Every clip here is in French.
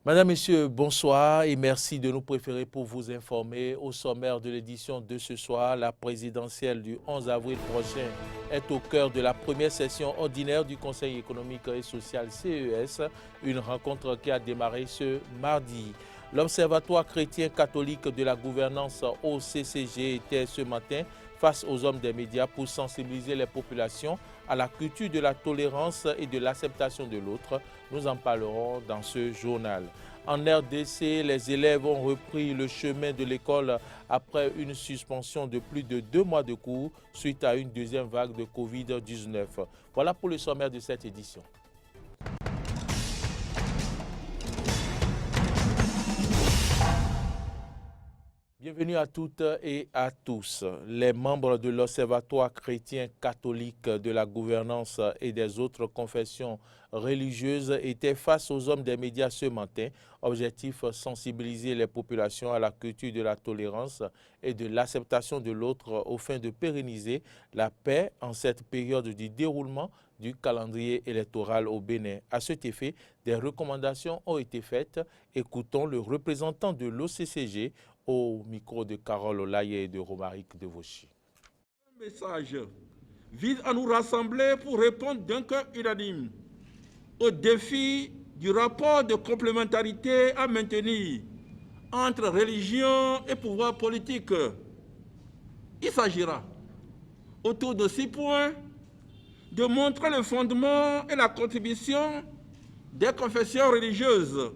Madame, Messieurs, bonsoir et merci de nous préférer pour vous informer. Au sommaire de l'édition de ce soir, la présidentielle du 11 avril prochain est au cœur de la première session ordinaire du Conseil économique et social CES, une rencontre qui a démarré ce mardi. L'Observatoire chrétien catholique de la gouvernance OCCG était ce matin face aux hommes des médias pour sensibiliser les populations à la culture de la tolérance et de l'acceptation de l'autre. Nous en parlerons dans ce journal. En RDC, les élèves ont repris le chemin de l'école après une suspension de plus de 2 mois de cours suite à une deuxième vague de Covid-19. Voilà pour le sommaire de cette édition. Bienvenue à toutes et à tous. Les membres de l'Observatoire chrétien catholique de la gouvernance et des autres confessions religieuses étaient face aux hommes des médias ce matin. Objectif, sensibiliser les populations à la culture de la tolérance et de l'acceptation de l'autre au fin de pérenniser la paix en cette période du déroulement du calendrier électoral au Bénin. À cet effet, des recommandations ont été faites. Écoutons le représentant de l'OCCG au micro de Carole Olaye et de Romaric Devauchy. Ce message vise à nous rassembler pour répondre d'un cœur unanime au défi du rapport de complémentarité à maintenir entre religion et pouvoir politique. Il s'agira, autour de 6 points, de montrer le fondement et la contribution des confessions religieuses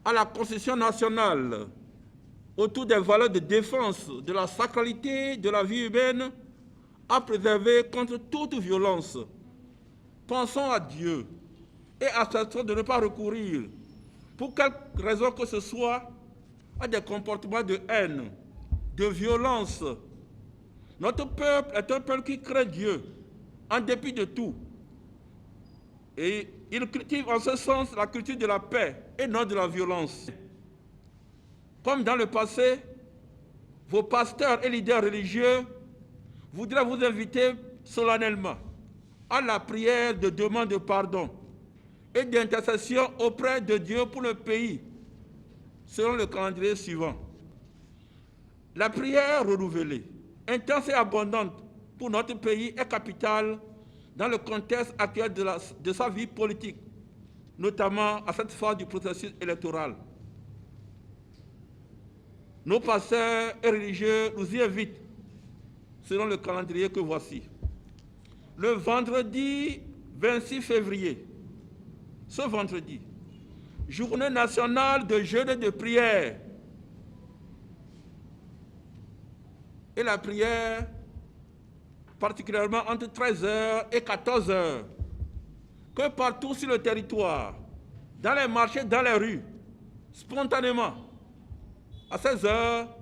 à la Constitution nationale, autour des valeurs de défense de la sacralité de la vie humaine à préserver contre toute violence. Pensons à Dieu et acceptons de ne pas recourir, pour quelque raison que ce soit, à des comportements de haine, de violence. Notre peuple est un peuple qui craint Dieu, en dépit de tout. Et il cultive en ce sens la culture de la paix et non de la violence. Comme dans le passé, vos pasteurs et leaders religieux voudraient vous inviter solennellement à la prière de demande de pardon et d'intercession auprès de Dieu pour le pays, selon le calendrier suivant. La prière renouvelée, intense et abondante pour notre pays est capitale dans le contexte actuel de sa vie politique, notamment à cette phase du processus électoral. Nos pasteurs et religieux nous y invitent, selon le calendrier que voici. Le vendredi 26 février, ce vendredi, journée nationale de jeûne et de prière. Et la prière, particulièrement entre 13h et 14h, que partout sur le territoire, dans les marchés, dans les rues, spontanément, à 16 heures,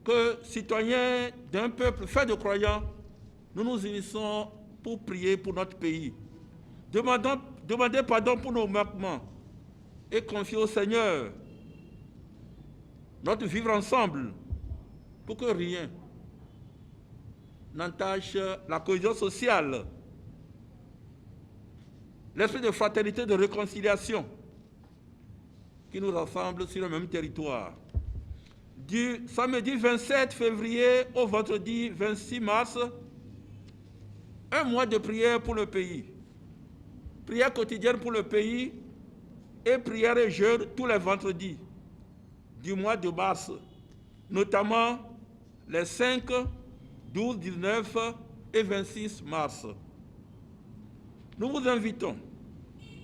que citoyens d'un peuple fait de croyants, nous nous unissons pour prier pour notre pays. Demandez pardon pour nos manquements et confier au Seigneur notre vivre ensemble pour que rien n'entache la cohésion sociale, l'esprit de fraternité, de réconciliation qui nous rassemble sur le même territoire. Du samedi 27 février au vendredi 26 mars, un mois de prière pour le pays. Prière quotidienne pour le pays et prière et jeûne tous les vendredis du mois de mars, notamment les 5, 12, 19 et 26 mars. Nous vous invitons,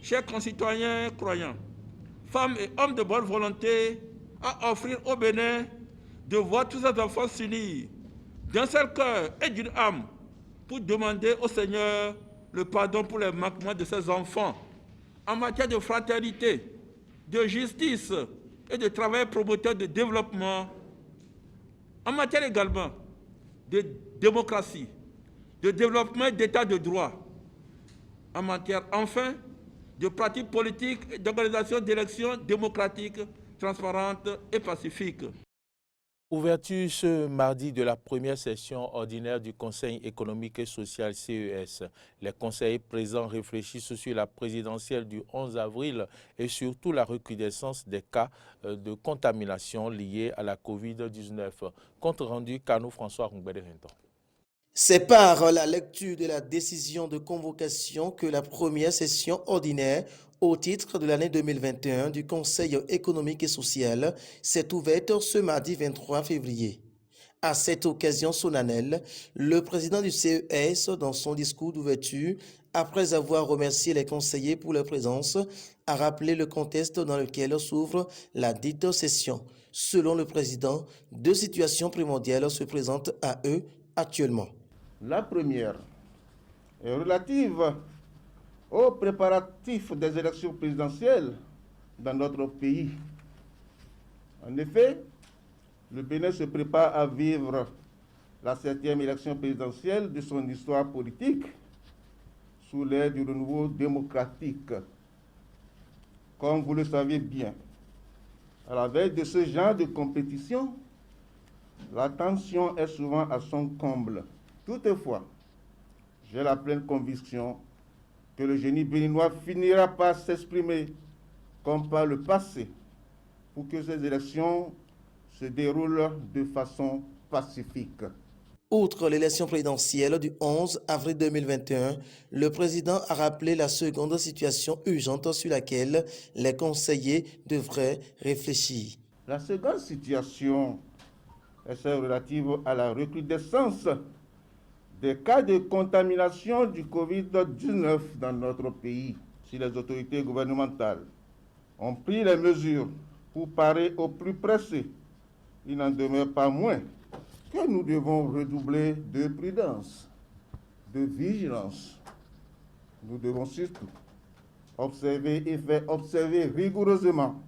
chers concitoyens croyants, femmes et hommes de bonne volonté, à offrir au Bénin de voir tous ces enfants s'unir d'un seul cœur et d'une âme pour demander au Seigneur le pardon pour les manquements de ces enfants en matière de fraternité, de justice et de travail promoteur de développement, en matière également de démocratie, de développement et d'état de droit, en matière enfin de pratiques politiques et d'organisation d'élections démocratiques, transparentes et pacifiques. Ouverture ce mardi de la première session ordinaire du Conseil économique et social CES. Les conseillers présents réfléchissent sur la présidentielle du 11 avril et surtout la recrudescence des cas de contamination liés à la COVID-19. Compte rendu Kano François Rungbederenton. C'est par la lecture de la décision de convocation que la première session ordinaire au titre de l'année 2021 du Conseil économique et social s'est ouverte ce mardi 23 février. À cette occasion solennelle, le président du CES, dans son discours d'ouverture, après avoir remercié les conseillers pour leur présence, a rappelé le contexte dans lequel s'ouvre la dite session. Selon le président, deux situations primordiales se présentent à eux actuellement. La première est relative aux préparatifs des élections présidentielles dans notre pays. En effet, le Bénin se prépare à vivre la 7e élection présidentielle de son histoire politique sous l'ère du renouveau démocratique. Comme vous le savez bien, à la veille de ce genre de compétition, la tension est souvent à son comble. Toutefois, j'ai la pleine conviction que le génie béninois finira par s'exprimer comme par le passé pour que ces élections se déroulent de façon pacifique. Outre l'élection présidentielle du 11 avril 2021, le président a rappelé la seconde situation urgente sur laquelle les conseillers devraient réfléchir. La seconde situation est celle relative à la recrudescence des cas de contamination du COVID-19 dans notre pays. Si les autorités gouvernementales ont pris les mesures pour parer au plus pressé, il n'en demeure pas moins que nous devons redoubler de prudence, de vigilance. Nous devons surtout observer et faire observer rigoureusement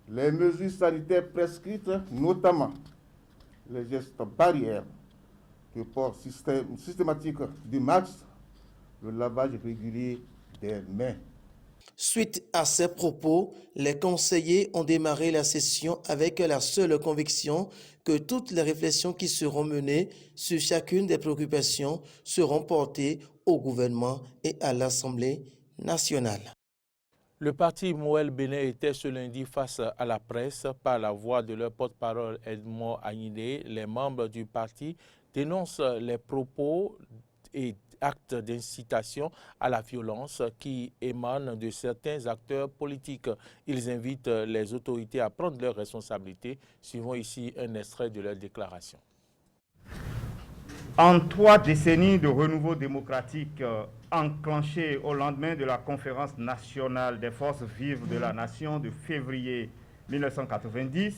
les mesures sanitaires prescrites, notamment les gestes barrières, le port systématique du masque, le lavage régulier des mains. Suite à ces propos, les conseillers ont démarré la session avec la seule conviction que toutes les réflexions qui seront menées sur chacune des préoccupations seront portées au gouvernement et à l'Assemblée nationale. Le parti Moël Bénin était ce lundi face à la presse par la voix de leur porte-parole Edmond Agnidé. Les membres du parti dénoncent les propos et actes d'incitation à la violence qui émanent de certains acteurs politiques. Ils invitent les autorités à prendre leurs responsabilités. Suivons ici un extrait de leur déclaration. En 3 décennies de renouveau démocratique enclenché au lendemain de la conférence nationale des forces vives de la nation de février 1990,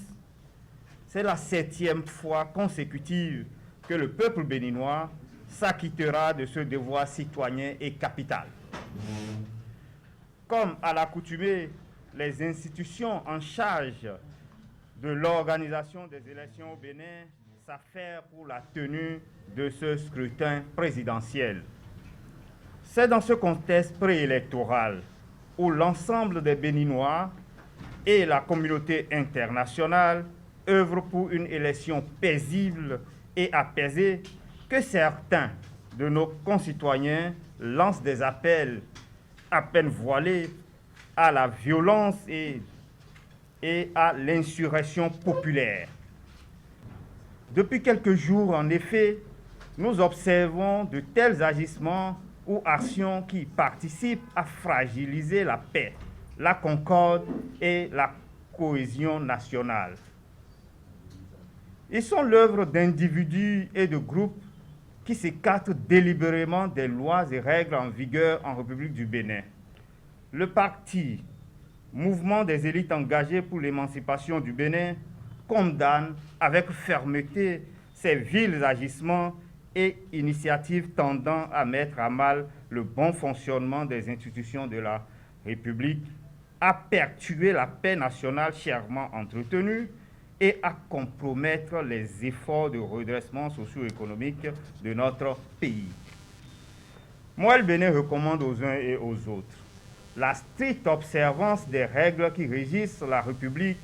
c'est la 7e fois consécutive que le peuple béninois s'acquittera de ce devoir citoyen et capital. Comme à l'accoutumée, les institutions en charge de l'organisation des élections au Bénin s'affairent pour la tenue de ce scrutin présidentiel. C'est dans ce contexte préélectoral où l'ensemble des Béninois et la communauté internationale œuvrent pour une élection paisible et apaisée que certains de nos concitoyens lancent des appels à peine voilés à la violence et à l'insurrection populaire. Depuis quelques jours, en effet, nous observons de tels agissements ou actions qui participent à fragiliser la paix, la concorde et la cohésion nationale. Ils sont l'œuvre d'individus et de groupes qui s'écartent délibérément des lois et règles en vigueur en République du Bénin. Le parti, mouvement des élites engagées pour l'émancipation du Bénin, condamne avec fermeté ces vils agissements et initiatives tendant à mettre à mal le bon fonctionnement des institutions de la République, à perpétuer la paix nationale chèrement entretenue et à compromettre les efforts de redressement socio-économique de notre pays. Moël Bénin recommande aux uns et aux autres la stricte observance des règles qui régissent la République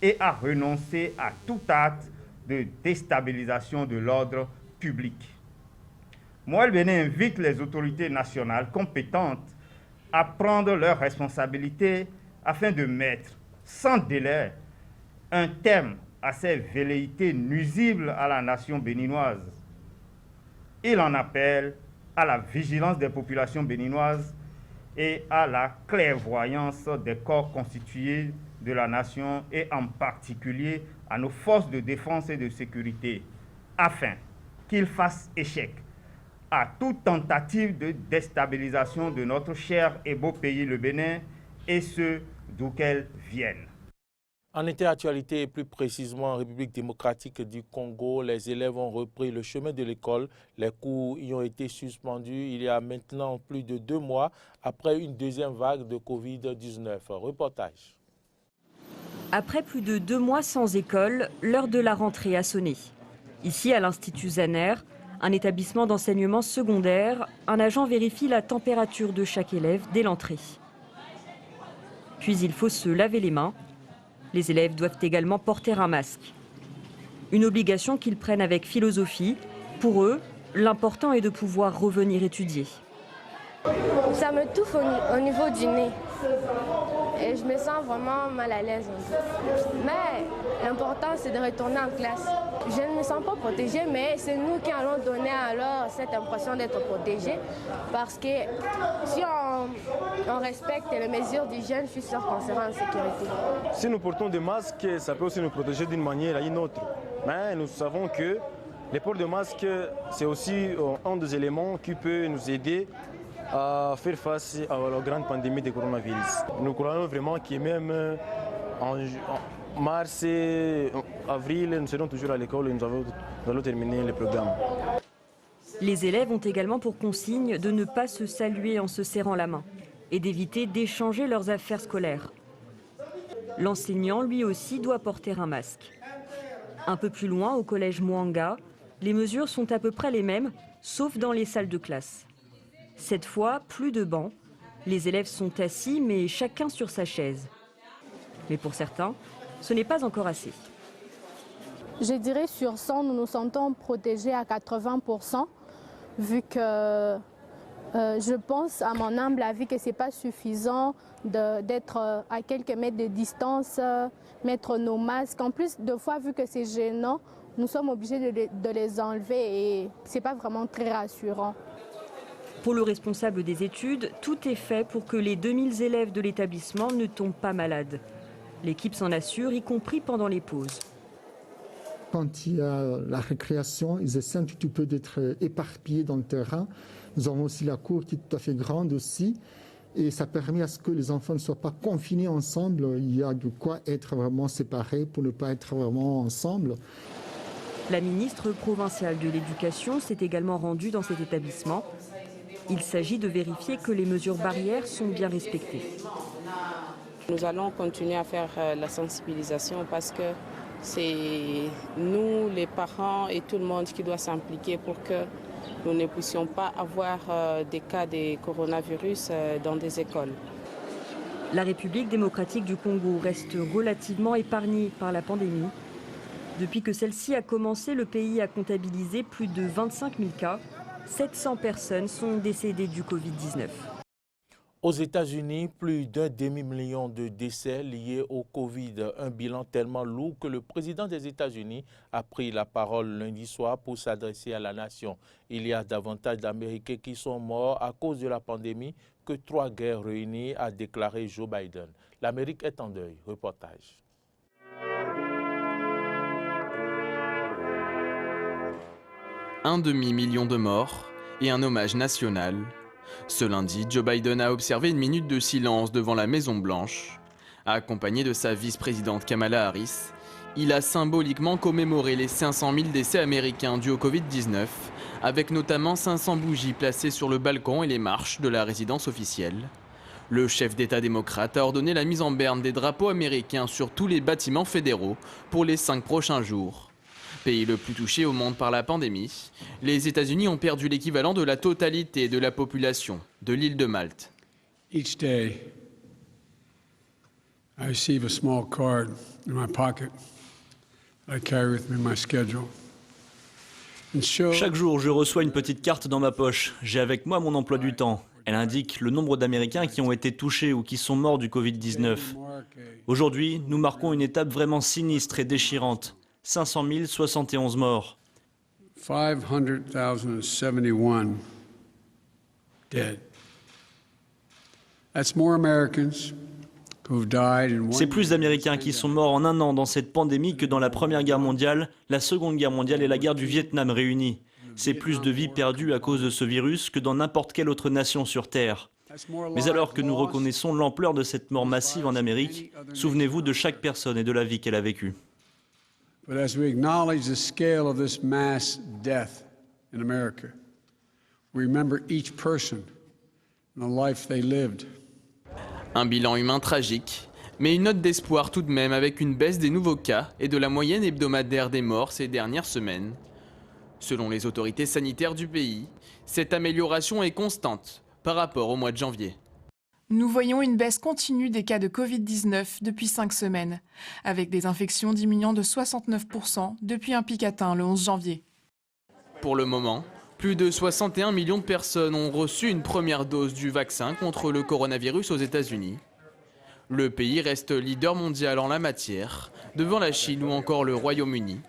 et à renoncer à tout acte de déstabilisation de l'ordre public. Moël Bénin invite les autorités nationales compétentes à prendre leurs responsabilités afin de mettre sans délai un terme à ces velléités nuisibles à la nation béninoise. Il en appelle à la vigilance des populations béninoises et à la clairvoyance des corps constitués de la nation et en particulier à nos forces de défense et de sécurité, afin qu'ils fassent échec à toute tentative de déstabilisation de notre cher et beau pays, le Bénin, et ce, d'où qu'elle vienne. En interactualité et plus précisément en République démocratique du Congo, les élèves ont repris le chemin de l'école. Les cours y ont été suspendus il y a maintenant plus de 2 mois après une deuxième vague de Covid-19. Reportage. Après plus de 2 mois sans école, l'heure de la rentrée a sonné. Ici, à l'Institut Zaner, un établissement d'enseignement secondaire, un agent vérifie la température de chaque élève dès l'entrée. Puis il faut se laver les mains. Les élèves doivent également porter un masque. Une obligation qu'ils prennent avec philosophie. Pour eux, l'important est de pouvoir revenir étudier. Ça me touche au niveau du nez et je me sens vraiment mal à l'aise. Mais l'important, c'est de retourner en classe. Je ne me sens pas protégée, mais c'est nous qui allons donner alors cette impression d'être protégés. Parce que si on respecte les mesures d'hygiène, je suis sûre qu'on sera en sécurité. Si nous portons des masques, ça peut aussi nous protéger d'une manière à une autre. Mais nous savons que le port de masque, c'est aussi un des éléments qui peut nous aider à faire face à la grande pandémie du coronavirus. Nous croyons vraiment que même en mars et avril, nous serons toujours à l'école et nous allons terminer le programme. Les élèves ont également pour consigne de ne pas se saluer en se serrant la main et d'éviter d'échanger leurs affaires scolaires. L'enseignant, lui aussi, doit porter un masque. Un peu plus loin, au collège Mwanga, les mesures sont à peu près les mêmes, sauf dans les salles de classe. Cette fois, plus de bancs. Les élèves sont assis, mais chacun sur sa chaise. Mais pour certains, ce n'est pas encore assez. Je dirais sur 100, nous nous sentons protégés à 80%, vu que je pense, à mon humble avis, que ce n'est pas suffisant d'être à quelques mètres de distance, mettre nos masques. En plus, deux fois, vu que c'est gênant, nous sommes obligés de les enlever et ce n'est pas vraiment très rassurant. Pour le responsable des études, tout est fait pour que les 2000 élèves de l'établissement ne tombent pas malades. L'équipe s'en assure, y compris pendant les pauses. Quand il y a la récréation, ils essaient un petit peu d'être éparpillés dans le terrain. Nous avons aussi la cour qui est tout à fait grande aussi. Et ça permet à ce que les enfants ne soient pas confinés ensemble. Il y a de quoi être vraiment séparés pour ne pas être vraiment ensemble. La ministre provinciale de l'Éducation s'est également rendue dans cet établissement. Il s'agit de vérifier que les mesures barrières sont bien respectées. Nous allons continuer à faire la sensibilisation parce que c'est nous, les parents et tout le monde qui doit s'impliquer pour que nous ne puissions pas avoir des cas de coronavirus dans des écoles. La République démocratique du Congo reste relativement épargnée par la pandémie. Depuis que celle-ci a commencé, le pays a comptabilisé plus de 25 000 cas. 700 personnes sont décédées du Covid-19. Aux États-Unis, plus d'un demi-million de décès liés au Covid. Un bilan tellement lourd que le président des États-Unis a pris la parole lundi soir pour s'adresser à la nation. Il y a davantage d'Américains qui sont morts à cause de la pandémie que 3 guerres réunies, a déclaré Joe Biden. L'Amérique est en deuil. Reportage. Un demi-million de morts et un hommage national. Ce lundi, Joe Biden a observé une minute de silence devant la Maison-Blanche. Accompagné de sa vice-présidente Kamala Harris, il a symboliquement commémoré les 500 000 décès américains dus au Covid-19, avec notamment 500 bougies placées sur le balcon et les marches de la résidence officielle. Le chef d'État démocrate a ordonné la mise en berne des drapeaux américains sur tous les bâtiments fédéraux pour les 5 prochains jours. Pays le plus touché au monde par la pandémie, les États-Unis ont perdu l'équivalent de la totalité de la population de l'île de Malte. Each day, I receive a small card in my pocket Chaque jour, je reçois une petite carte dans ma poche. J'ai avec moi mon emploi du temps. Elle indique le nombre d'Américains qui ont été touchés ou qui sont morts du Covid-19. Aujourd'hui, nous marquons une étape vraiment sinistre et déchirante. 500 071 morts. 500,071 dead. That's more Americans who've died in one. C'est plus d'Américains qui sont morts en un an dans cette pandémie que dans la Première Guerre mondiale, la Seconde Guerre mondiale et la guerre du Vietnam réunies. C'est plus de vies perdues à cause de ce virus que dans n'importe quelle autre nation sur Terre. Mais alors que nous reconnaissons l'ampleur de cette mort massive en Amérique, souvenez-vous de chaque personne et de la vie qu'elle a vécue. But as we acknowledge the scale of this mass death in America, we remember each person and the life they lived. Un bilan humain tragique, mais une note d'espoir tout de même avec une baisse des nouveaux cas et de la moyenne hebdomadaire des morts ces dernières semaines. Selon les autorités sanitaires du pays, cette amélioration est constante par rapport au mois de janvier. Nous voyons une baisse continue des cas de Covid-19 depuis 5 semaines, avec des infections diminuant de 69% depuis un pic atteint le 11 janvier. Pour le moment, plus de 61 millions de personnes ont reçu une première dose du vaccin contre le coronavirus aux États-Unis. Le pays reste leader mondial en la matière, devant la Chine ou encore le Royaume-Uni.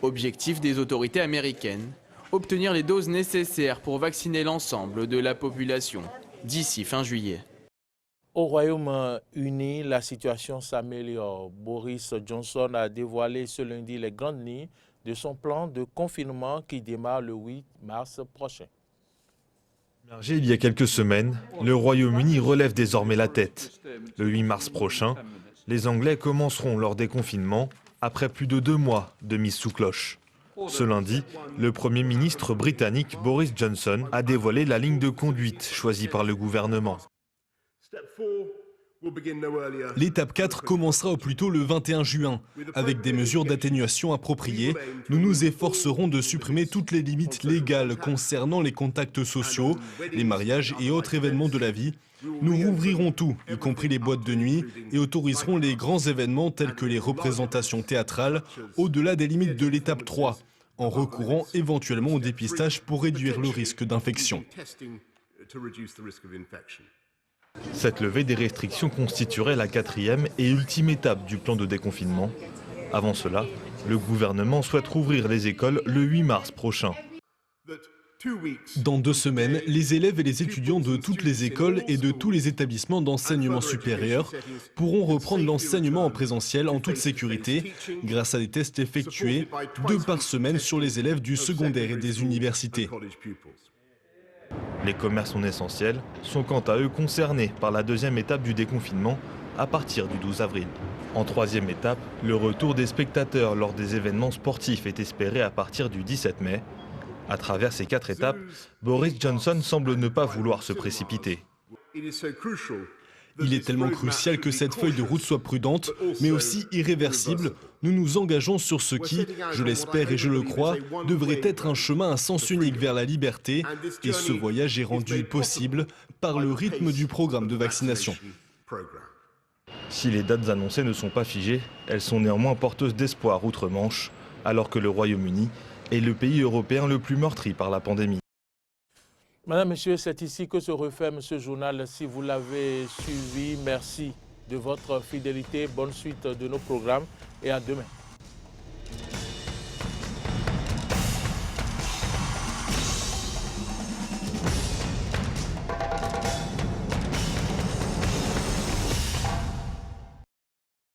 Objectif des autorités américaines, obtenir les doses nécessaires pour vacciner l'ensemble de la population d'ici fin juillet. Au Royaume-Uni, la situation s'améliore. Boris Johnson a dévoilé ce lundi les grandes lignes de son plan de confinement qui démarre le 8 mars prochain. Il y a quelques semaines, le Royaume-Uni relève désormais la tête. Le 8 mars prochain, les Anglais commenceront leur déconfinement après plus de 2 mois de mise sous cloche. Ce lundi, le Premier ministre britannique Boris Johnson a dévoilé la ligne de conduite choisie par le gouvernement. L'étape 4 commencera au plus tôt le 21 juin. Avec des mesures d'atténuation appropriées, nous nous efforcerons de supprimer toutes les limites légales concernant les contacts sociaux, les mariages et autres événements de la vie. Nous rouvrirons tout, y compris les boîtes de nuit, et autoriserons les grands événements tels que les représentations théâtrales, au-delà des limites de l'étape 3, en recourant éventuellement au dépistage pour réduire le risque d'infection. Cette levée des restrictions constituerait la 4e et ultime étape du plan de déconfinement. Avant cela, le gouvernement souhaite rouvrir les écoles le 8 mars prochain. Dans 2 semaines, les élèves et les étudiants de toutes les écoles et de tous les établissements d'enseignement supérieur pourront reprendre l'enseignement en présentiel en toute sécurité grâce à des tests effectués 2 par semaine sur les élèves du secondaire et des universités. Les commerces non essentiels sont quant à eux concernés par la 2e étape du déconfinement à partir du 12 avril. En 3e étape, le retour des spectateurs lors des événements sportifs est espéré à partir du 17 mai. À travers ces 4 étapes, Boris Johnson semble ne pas vouloir se précipiter. Il est tellement crucial que cette feuille de route soit prudente, mais aussi irréversible. Nous nous engageons sur ce qui, je l'espère et je le crois, devrait être un chemin à sens unique vers la liberté. Et ce voyage est rendu possible par le rythme du programme de vaccination. Si les dates annoncées ne sont pas figées, elles sont néanmoins porteuses d'espoir outre-Manche, alors que le Royaume-Uni est le pays européen le plus meurtri par la pandémie. Madame, Monsieur, c'est ici que se referme ce journal. Si vous l'avez suivi, merci de votre fidélité. Bonne suite de nos programmes et à demain.